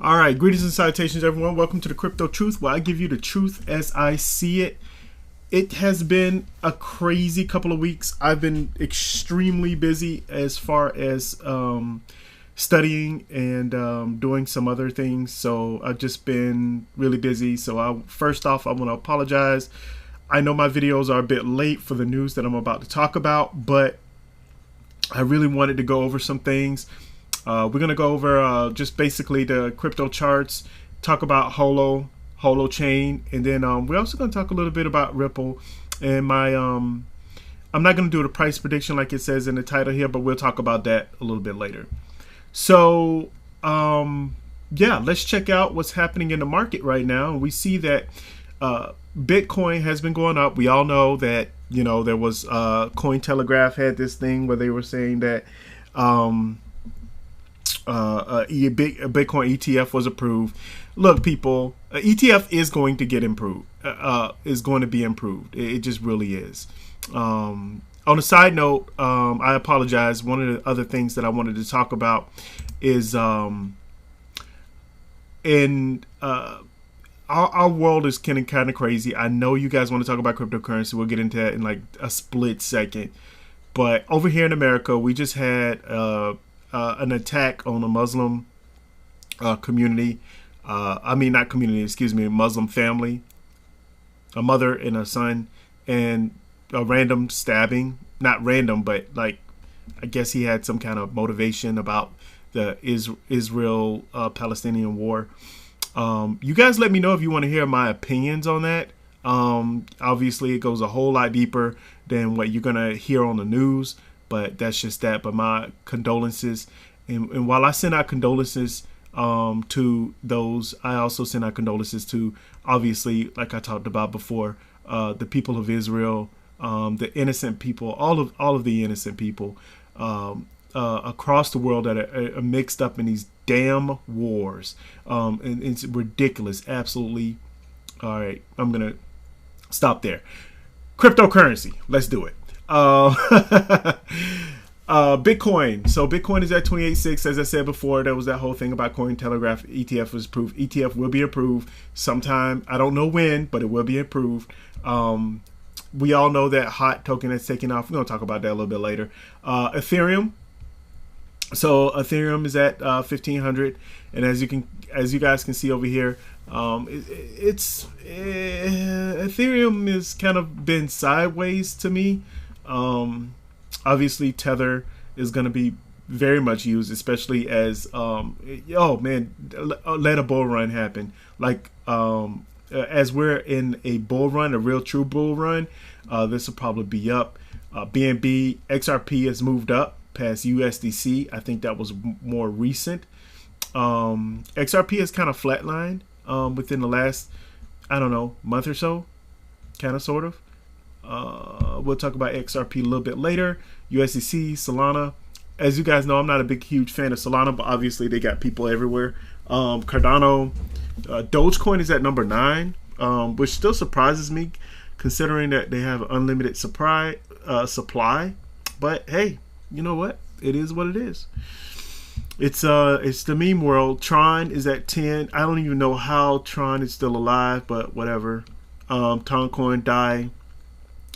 All right, greetings and salutations, everyone. Welcome to the Crypto Truth, where I give you the truth as I see it. It has been a crazy couple of weeks. I've been extremely busy as far as studying and doing some other things. So I've just been really busy. So first off, I want to apologize. I know my videos are a bit late for the news that I'm about to talk about, but I really wanted to go over some things. We're going to go over just basically the crypto charts, talk about Holo chain, and then we're also going to talk a little bit about Ripple. And my I'm not going to do the price prediction like it says in the title here, but we'll talk about that a little bit later. So yeah, let's check out what's happening in the market right now. We see that Bitcoin has been going up. We all know that, you know, there was Cointelegraph had this thing where they were saying that a Bitcoin ETF was approved. Look, people, ETF is going to get improved. Is going to be improved. It just really is. On a side note, I apologize. One of the other things that I wanted to talk about is our world is getting kind of crazy. I know you guys want to talk about cryptocurrency. We'll get into that in like a split second. But over here in America, we just had an attack on a Muslim community. I mean, not community, excuse me, Muslim family, a mother and a son, and a random stabbing. Not random, but like, I guess he had some kind of motivation about the Israel-Palestinian war. You guys let me know if you want to hear my opinions on that. Obviously, it goes a whole lot deeper than what you're going to hear on the news. But that's just that. But my condolences. And while I send out condolences to those, I also send out condolences to, obviously, like I talked about before, the people of Israel, the innocent people, all of the innocent people across the world that are mixed up in these damn wars. And it's ridiculous. Absolutely. All right. I'm going to stop there. Cryptocurrency. Let's do it. Bitcoin. So Bitcoin is at 28.6. As I said before, there was that whole thing about Cointelegraph. ETF was approved. ETF will be approved sometime. I don't know when, but it will be approved. We all know that hot token that's taking off. We're going to talk about that a little bit later. Ethereum. So Ethereum is at 1,500, and as you guys can see over here, Ethereum has kind of been sideways to me. Obviously Tether is going to be very much used, especially as oh man, let a bull run happen. Like as we're in a bull run, a real true bull run, this will probably be up. BNB XRP has moved up past USDC. I think that was more recent. XRP has kind of flatlined within the last, I don't know, month or so, kind of, sort of. We'll talk about XRP a little bit later. USDC, Solana. As you guys know, I'm not a huge fan of Solana, but obviously they got people everywhere. Cardano, Dogecoin is at number 9, which still surprises me, considering that they have unlimited supply. But hey, you know what? It is what it is. It's the meme world. Tron is at 10. I don't even know how Tron is still alive, but whatever. Toncoin, DAI.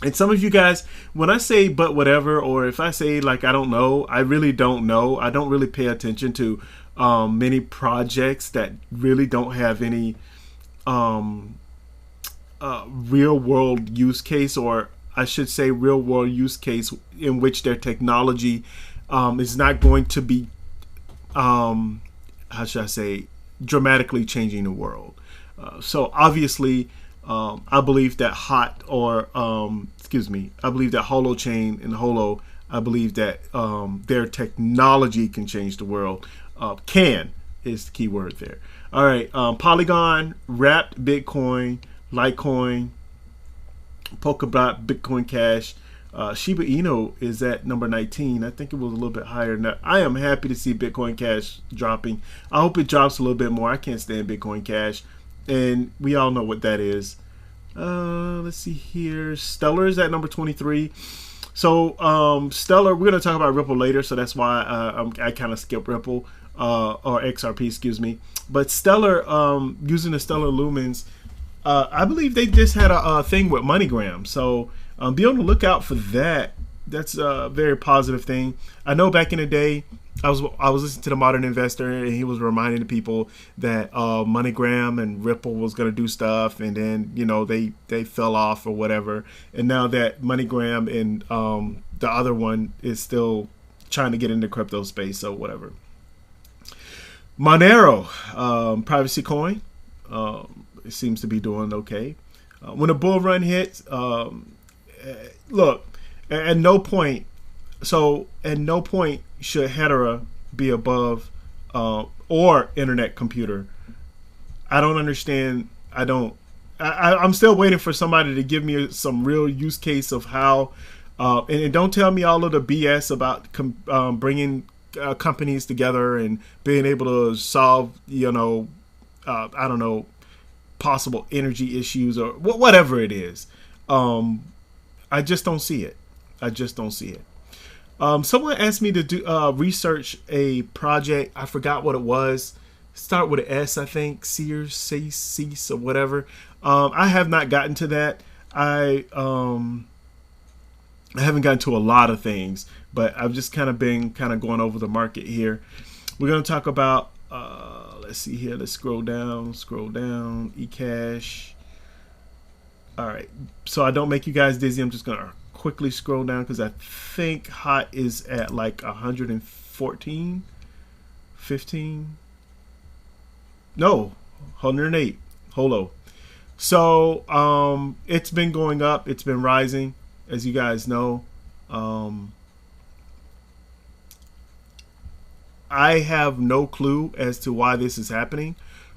And some of you guys, when I say but whatever, or if I say like I don't know, I really don't know. I don't really pay attention to many projects that really don't have any real world use case, or I should say real world use case in which their technology is not going to be, how should I say, dramatically changing the world. So obviously, I believe that I believe that Holo chain and Holo, I believe that their technology can change the world. Can is the key word there. All right, Polygon, Wrapped Bitcoin, Litecoin, Polkadot, Bitcoin Cash. Shiba Inu is at number 19. I think it was a little bit higher than that. I am happy to see Bitcoin Cash dropping. I hope it drops a little bit more. I can't stand Bitcoin Cash, and we all know what that is. Let's see here. Stellar is at number 23. So Stellar, we're going to talk about Ripple later, so that's why I kind of skip Ripple. or XRP, excuse me. But Stellar, using the Stellar Lumens, I believe they just had a thing with MoneyGram. So be on the lookout for that. That's a very positive thing. I know back in the day, I was listening to the Modern Investor, and he was reminding the people that MoneyGram and Ripple was going to do stuff, and then they fell off or whatever. And now that MoneyGram and the other one is still trying to get into crypto space, so whatever. Monero, privacy coin, it seems to be doing okay. When a bull run hits, look, at no point should Hedera be above or Internet Computer. I don't understand. I'm still waiting for somebody to give me some real use case of how. And don't tell me all of the BS about bringing companies together and being able to solve, I don't know, possible energy issues or whatever it is. I just don't see it. Someone asked me to do research a project. I forgot what it was. Start with an S, I think. Cease or whatever. I have not gotten to that. I haven't gotten to a lot of things, but I've just been going over the market here. We're going to talk about, let's see here. Let's scroll down, eCash. All right. So I don't make you guys dizzy. I'm just going to quickly scroll down because I think hot is at like 114, 15. No, 108. Holo. So it's been going up. It's been rising, as you guys know. I have no clue as to why this is happening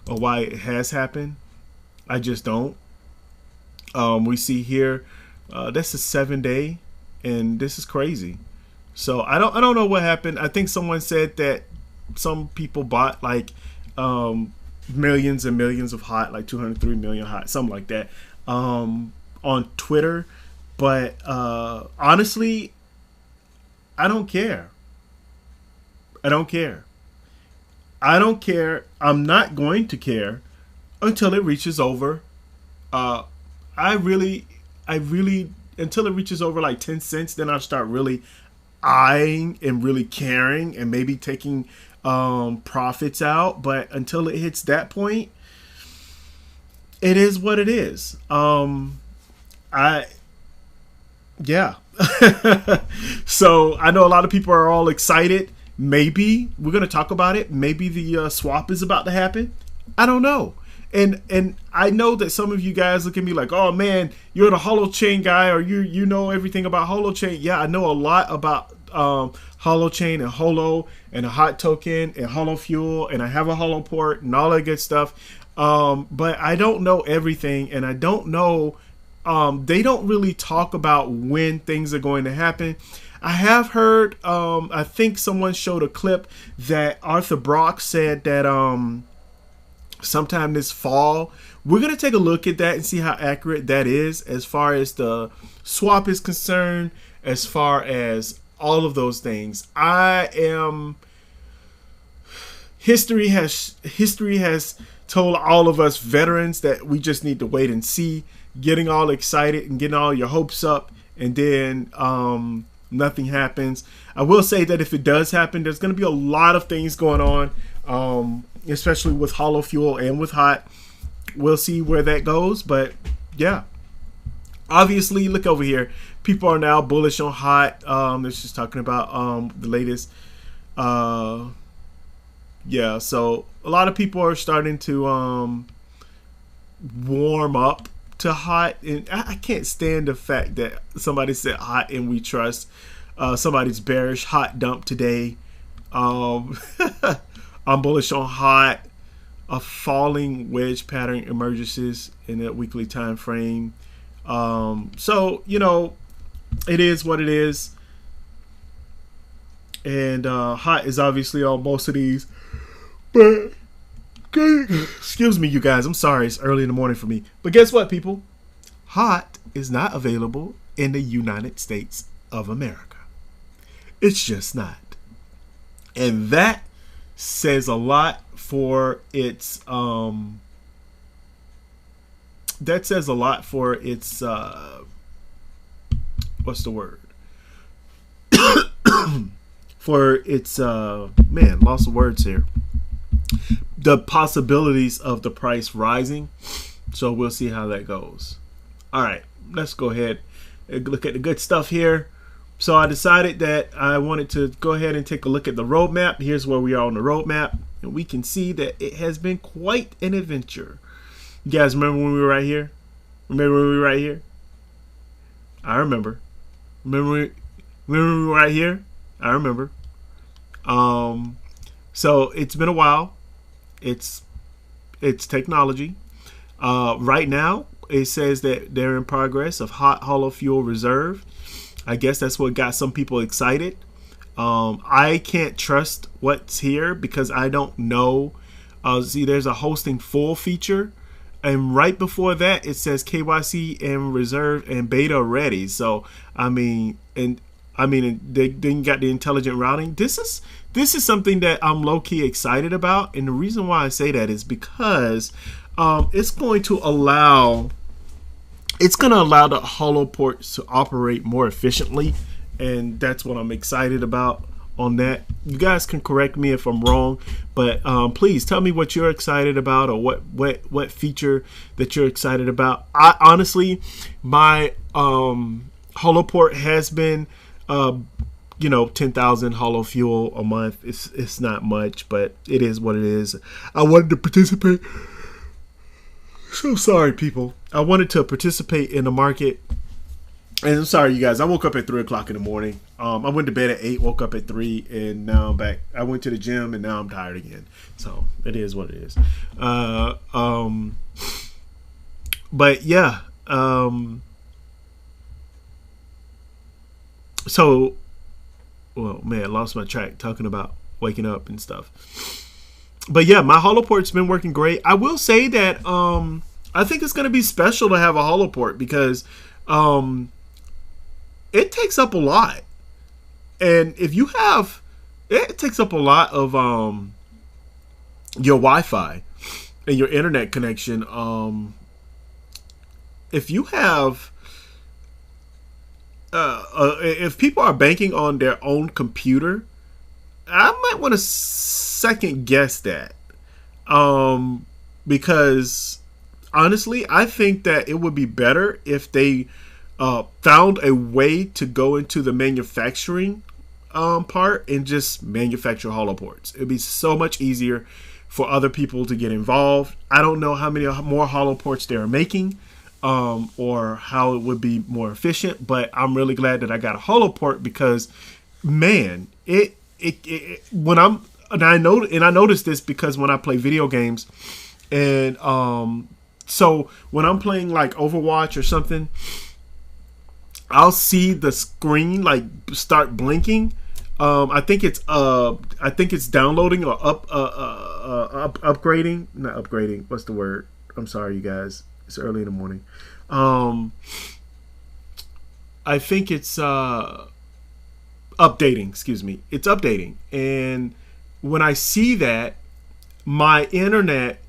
or why it has happened. I just don't. We see here, that's a 7-day, and this is crazy. So I don't know what happened. I think someone said that some people bought like millions and millions of hot, like 203 million hot, something like that, on Twitter. But honestly, I don't care. I'm not going to care until it reaches over. Until it reaches over like 10 cents, then I'll start really eyeing and really caring and maybe taking profits out. But until it hits that point, it is what it is. Yeah. So I know a lot of people are all excited. Maybe we're going to talk about it. Maybe the swap is about to happen. I don't know. And I know that some of you guys look at me like, oh man, you're the holochain guy, or you know everything about holochain. Yeah, I know a lot about holochain and holo and a hot token and holo fuel, and I have a holo port and all that good stuff. But I don't know everything, and I don't know. They don't really talk about when things are going to happen. I have heard, I think someone showed a clip that Arthur Brock said that sometime this fall. We're going to take a look at that and see how accurate that is as far as the swap is concerned, as far as all of those things. History has told all of us veterans that we just need to wait and see, getting all excited and getting all your hopes up, and then nothing happens. I will say that if it does happen, there's going to be a lot of things going on, especially with holo fuel and with hot. We'll see where that goes, but yeah, obviously look over here. People are now bullish on hot. It's just talking about the latest. Yeah, so a lot of people are starting to warm up to hot, and I can't stand the fact that somebody said hot and we trust. Somebody's bearish. Hot dump today. I'm bullish on hot. A falling wedge pattern emerges in a weekly time frame. So it is what it is, and hot is obviously on most of these. But excuse me, you guys. I'm sorry. It's early in the morning for me. But guess what, people? Hot is not available in the United States of America. It's just not. And that says a lot for its that says a lot for its what's the word for its man, lost of words here, the possibilities of the price rising. So we'll see how that goes. All right, let's go ahead and look at the good stuff here. So I decided that I wanted to go ahead and take a look at the roadmap. Here's where we are on the roadmap, and we can see that it has been quite an adventure. You guys remember when we were right here? Remember when we were right here? I remember. Remember when we were right here? I remember. So it's been a while. It's technology. Right now, it says that they're in progress of hot hollow fuel reserve. I guess that's what got some people excited. I can't trust what's here because I don't know. See, there's a hosting full feature. And right before that, it says KYC and reserve and beta ready. So, I mean, they then got the intelligent routing. This is something that I'm low-key excited about. And the reason why I say that is because it's going to allow the hollow ports to operate more efficiently, and that's what I'm excited about on that. You guys can correct me if I'm wrong, but please tell me what you're excited about, or what feature that you're excited about. I honestly, my hollow port has been 10,000 hollow fuel a month. It's not much, but it is what it is. I wanted to participate. So sorry, people. I wanted to participate in the market. And I'm sorry, you guys. I woke up at 3 o'clock in the morning. I went to bed at 8, woke up at 3, and now I'm back. I went to the gym, and now I'm tired again. So it is what it is. But yeah. So, well, man, I lost my track talking about waking up and stuff. But yeah, my hollow port's been working great. I will say that I think it's going to be special to have a hollow port because it takes up a lot. And if you have, it takes up a lot of your Wi-Fi and your internet connection. If you have, if people are banking on their own computer, I might want to second guess that, because honestly, I think that it would be better if they found a way to go into the manufacturing part and just manufacture hollow ports. It'd be so much easier for other people to get involved. I don't know how many more hollow ports they are making, or how it would be more efficient, but I'm really glad that I got a hollow port because, man, when I noticed this because when I play video games, and so when I'm playing like Overwatch or something, I'll see the screen like start blinking. I think it's downloading or upgrading. Not upgrading. What's the word? I'm sorry, you guys. It's early in the morning. I think it's updating. Excuse me. It's updating, and when I see that, my internet,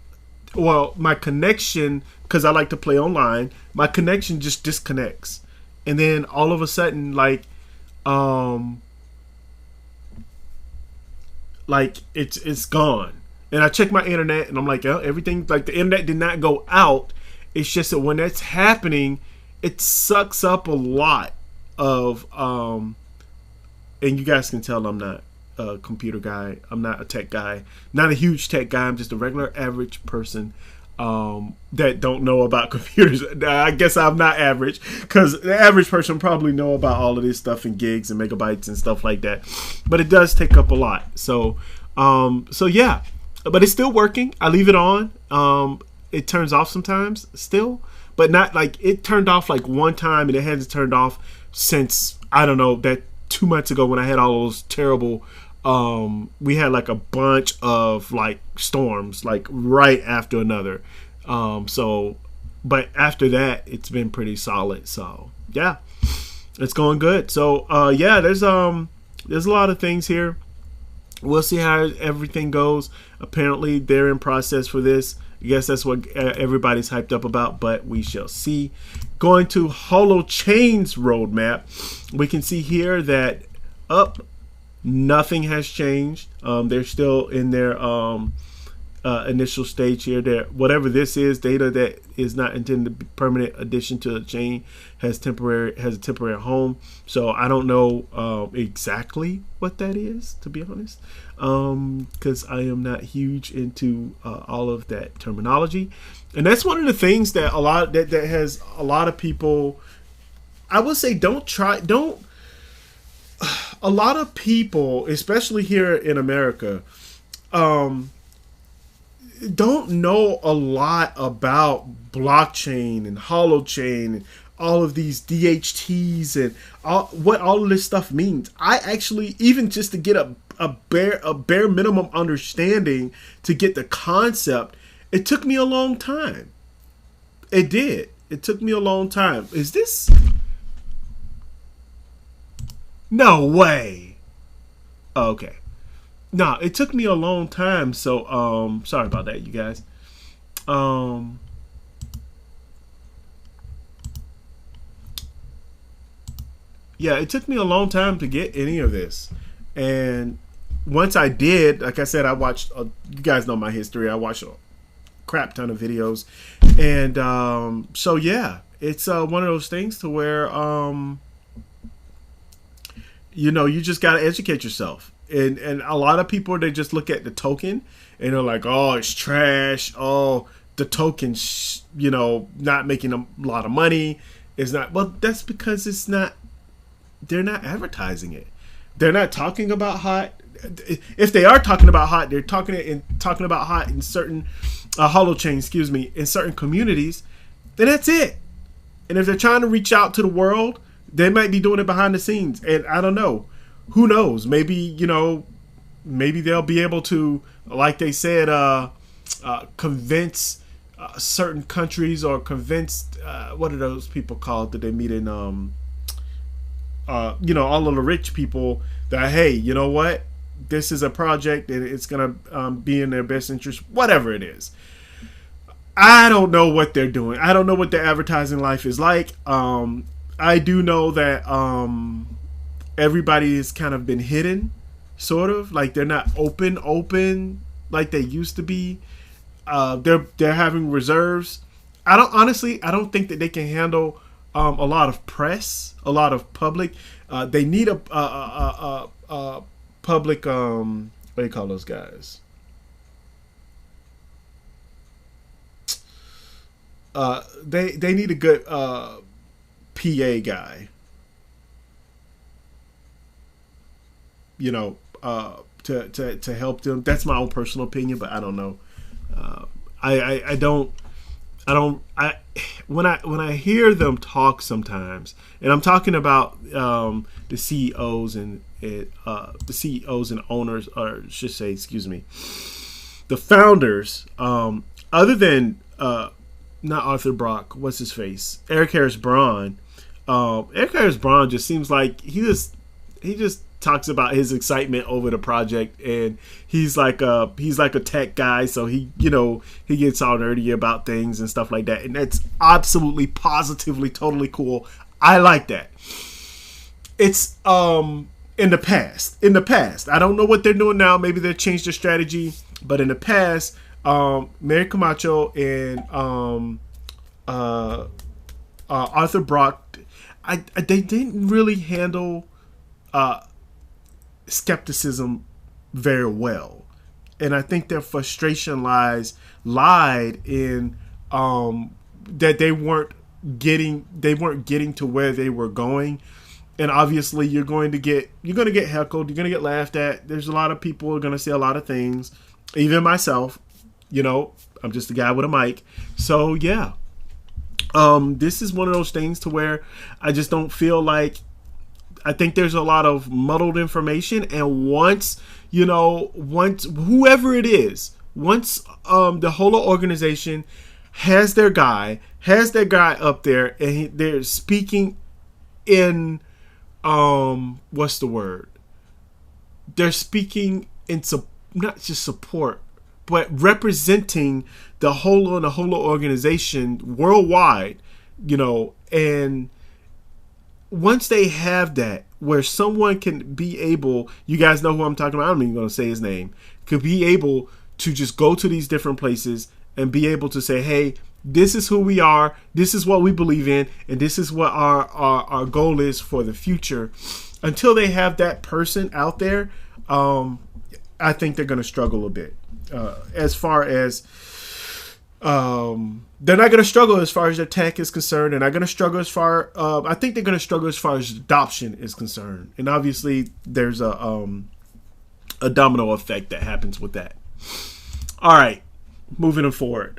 well, my connection, because I like to play online, my connection just disconnects, and then all of a sudden, like it's gone. And I check my internet, and I'm like, oh, everything, like the internet did not go out. It's just that when that's happening, it sucks up a lot of and you guys can tell I'm not a computer guy. I'm not a tech guy. Not a huge tech guy. I'm just a regular average person that don't know about computers. I guess I'm not average, because the average person probably know about all of this stuff in gigs and megabytes and stuff like that. But it does take up a lot. So yeah. But it's still working. I leave it on. It turns off sometimes still, but not like it turned off like one time, and it hasn't turned off since, I don't know, that 2 months ago when I had all those terrible, we had like a bunch of like storms, like right after another. But after that, it's been pretty solid. So yeah, it's going good. So yeah, there's a lot of things here. we'll see how everything goes. Apparently, they're in process for this. I guess that's what everybody's hyped up about, but we shall see. Going to Holochain's roadmap, we can see here that nothing has changed. They're still in their initial stage here. Whatever this is, data that is not intended to be permanent addition to the chain has a temporary home. So I don't know exactly what that is, to be honest, because I am not huge into all of that terminology. And that's one of the things that that has a lot of people, I would say, a lot of people, especially here in America, don't know a lot about blockchain and holochain and all of these DHTs and what all of this stuff means. I actually, even just to get a bare minimum understanding, to get the concept, it took me a long time. It did. It took me a long time. Is this? No way. Oh, okay. No, it took me a long time. So, sorry about that, you guys. Yeah, it took me a long time to get any of this. And once I did, like I said, I watched, you guys know my history. I watched a crap ton of videos. And so, yeah, it's one of those things to where, you just got to educate yourself. And a lot of people, they just look at the token and they're like, oh, it's trash. Oh, the token's, not making a lot of money. It's not. Well, that's because it's not. They're not advertising it. They're not talking about hot. If they are talking about hot, they're talking about hot in certain holochain, in certain communities. Then that's it. And if they're trying to reach out to the world, they might be doing it behind the scenes. And I don't know. Who knows? Maybe, maybe they'll be able to, like they said, convince certain countries, or convince, what are those people called that they meet in, all of the rich people, that, hey, you know what? This is a project and it's going to be in their best interest, whatever it is. I don't know what they're doing. I don't know what their advertising life is like. I do know that everybody has kind of been hidden, sort of, like they're not open like they used to be. They're having reserves. I don't think that they can handle a lot of press, a lot of public. They need a public, what do you call those guys? They need a good PA guy. To help them. That's my own personal opinion, but I don't know. When I hear them talk sometimes, and I'm talking about the CEOs and the CEOs and owners, or I should say, the founders. Other than not Arthur Brock, what's his face? Eric Harris Braun. Eric Harris Braun just seems like he just talks about his excitement over the project, and he's like a tech guy, so he gets all nerdy about things and stuff like that, and that's absolutely, positively, totally cool. I like that. It's in the past. I don't know what they're doing now. Maybe they've changed their strategy, but in the past, Mary Camacho and Arthur Brock, they didn't really handle skepticism very well, and I think their frustration lied in that they weren't getting to where they were going. And obviously you're going to get heckled, you're going to get laughed at. There's a lot of people who are going to say a lot of things, even myself. I'm just a guy with a mic. So yeah, this is one of those things to where I just don't feel like, I think there's a lot of muddled information, and once whoever it is, once the whole organization has their guy up there, and they're speaking in what's the word? They're speaking not just support, but representing the Holo and the Holo organization worldwide, and once they have that, where someone can be able, you guys know who I'm talking about, I'm not even going to say his name, could be able to just go to these different places and be able to say, hey, this is who we are, this is what we believe in, and this is what our goal is for the future. Until they have that person out there, I think they're going to struggle a bit. As far as they're not going to struggle as far as their tech is concerned. They're not going to struggle as far. I think they're going to struggle as far as adoption is concerned. And obviously, there's a domino effect that happens with that. All right, moving forward.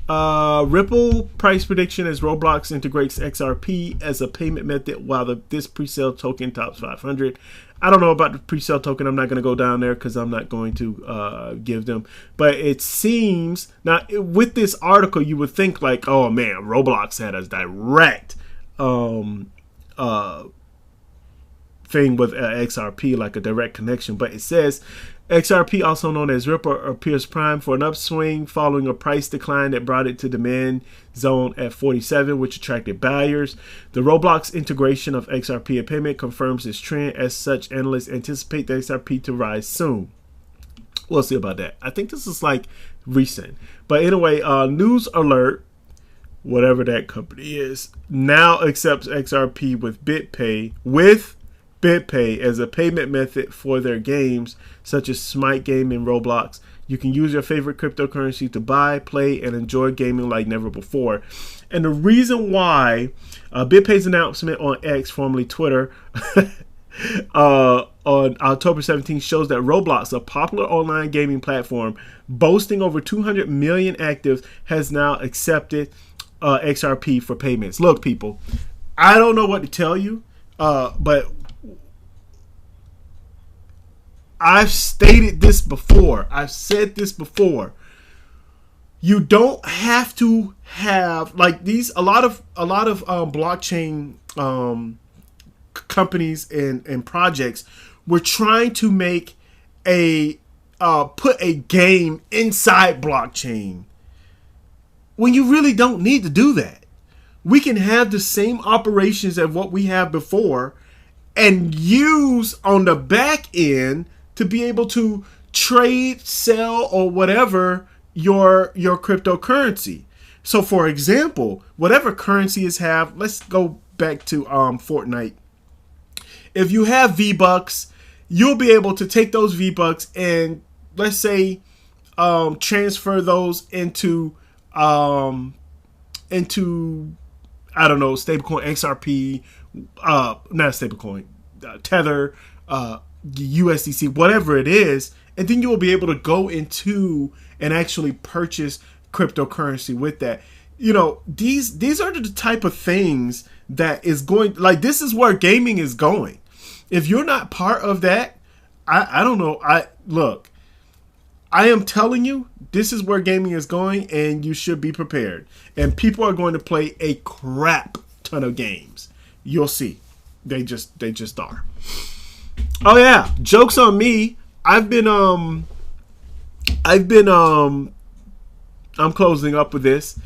Ripple price prediction as Roblox integrates XRP as a payment method while this pre-sale token tops 500. I don't know about the pre-sale token. I'm not going to go down there because I'm not going to give them. But it seems, now with this article, you would think like, oh man, Roblox had a direct thing with XRP, like a direct connection. But it says XRP, also known as Ripple, appears primed for an upswing following a price decline that brought it to demand zone at 47, which attracted buyers. The Roblox integration of XRP and payment confirms this trend. As such, analysts anticipate the XRP to rise soon. We'll see about that. I think this is like recent. But anyway, news alert, whatever that company is, now accepts XRP with BitPay as a payment method for their games, such as Smite Game and Roblox. You can use your favorite cryptocurrency to buy, play, and enjoy gaming like never before. And the reason why BitPay's announcement on X, formerly Twitter, on October 17th shows that Roblox, a popular online gaming platform boasting over 200 million actives, has now accepted XRP for payments. Look, people, I don't know what to tell you, but I've stated this before. I've said this before. You don't have to have like these. A lot of blockchain companies and projects were trying to make put a game inside blockchain when you really don't need to do that. We can have the same operations as what we have before and use on the back end to be able to trade, sell, or whatever your cryptocurrency. So, for example, whatever currencies have, let's go back to Fortnite. If you have V-Bucks, you'll be able to take those V-Bucks and, let's say, transfer those into I don't know, stablecoin, XRP, not stablecoin, Tether, USDC, whatever it is, and then you will be able to go into and actually purchase cryptocurrency with that. These are the type of things that is going, like, this is where gaming is going. If you're not part of that, I don't know. Look, I am telling you, this is where gaming is going, and you should be prepared. And people are going to play a crap ton of games. You'll see. They just are. Oh yeah, joke's on me. I'm closing up with this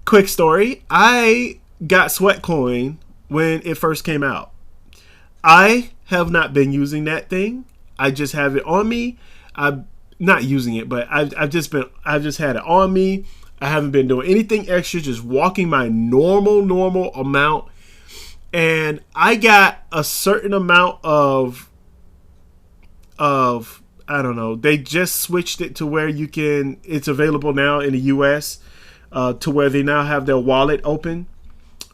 quick story. I got Sweatcoin when it first came out. I have not been using that thing. I just have it on me. I'm not using it, but I've just had it on me. I haven't been doing anything extra, just walking my normal amount. And I got a certain amount of I don't know. They just switched it to where it's available now in the US, to where they now have their wallet open.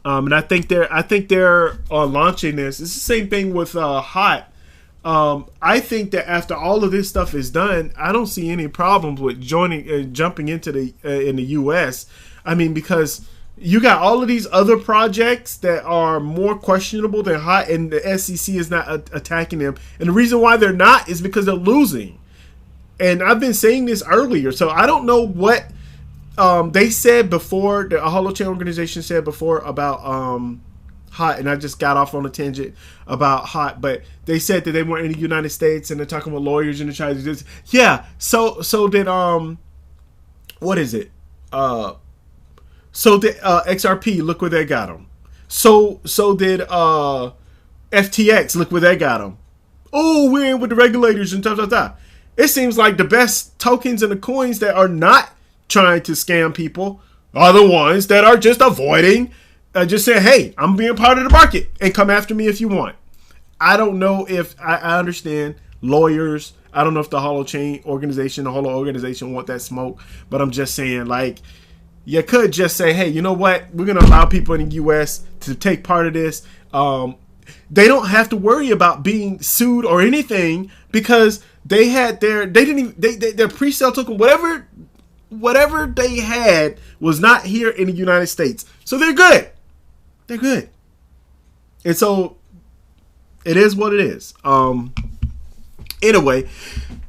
And I think they're launching this. It's the same thing with Hot. I think that after all of this stuff is done, I don't see any problems with jumping into in the US. I mean, because you got all of these other projects that are more questionable than Hot, and the SEC is not attacking them. And the reason why they're not is because they're losing. And I've been saying this earlier, so I don't know what they said before. The Holochain organization said before about Hot, and I just got off on a tangent about Hot, but they said that they weren't in the United States, and they're talking with lawyers and they're trying to do this. Yeah, so did what is it? So did XRP. Look where they got them. So did FTX. Look where they got them. Oh, we're in with the regulators and stuff. It seems like the best tokens and the coins that are not trying to scam people are the ones that are just avoiding. Just say, hey, I'm being part of the market and come after me if you want. I don't know if I understand lawyers. I don't know if the Holo organization want that smoke, but I'm just saying, like, you could just say, hey, you know what? We're going to allow people in the U.S. to take part of this. They don't have to worry about being sued or anything because they had their pre-sale token, whatever they had was not here in the United States. So they're good. They're good. And so it is what it is. Anyway,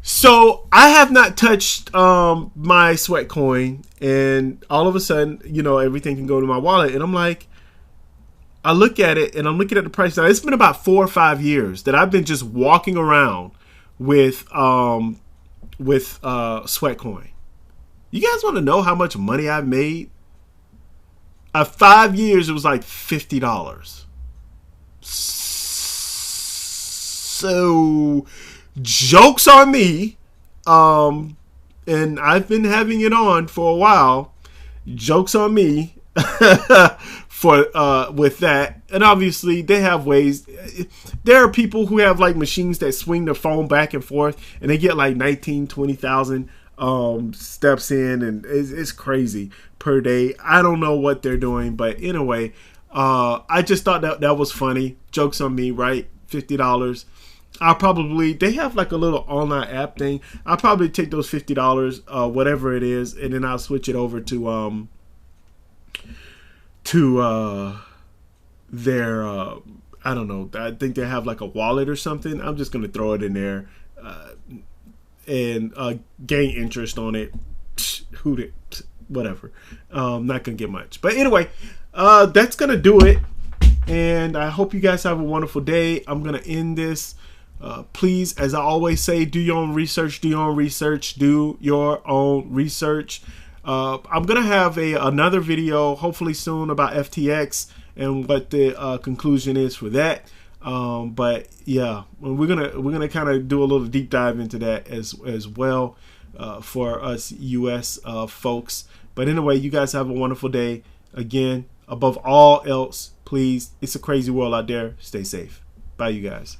so I have not touched my sweat coin, and all of a sudden, everything can go to my wallet. And I'm like, I look at it and I'm looking at the price. Now, it's been about 4 or 5 years that I've been just walking around with sweat coin. You guys want to know how much money I've made? 5 years, it was like $50. So, jokes on me. And I've been having it on for a while. Jokes on me for with that. And obviously, they have ways. There are people who have like machines that swing their phone back and forth, and they get like 19, 20,000 steps in, and it's crazy per day. I don't know what they're doing, but anyway, I just thought that was funny. Jokes on me, right? $50. They have like a little online app thing. I'll probably take those $50, whatever it is, and then I'll switch it over to their I don't know. I think they have like a wallet or something. I'm just gonna throw it in there and gain interest on it. Whatever. Not gonna get much, but anyway, that's gonna do it. And I hope you guys have a wonderful day. I'm gonna end this. Please, as I always say, do your own research. Do your own research. Do your own research. I'm gonna have another video hopefully soon about FTX and what the conclusion is for that. But yeah, we're gonna kind of do a little deep dive into that as well for us US folks. But anyway, you guys have a wonderful day. Again, above all else, please, it's a crazy world out there. Stay safe. Bye, you guys.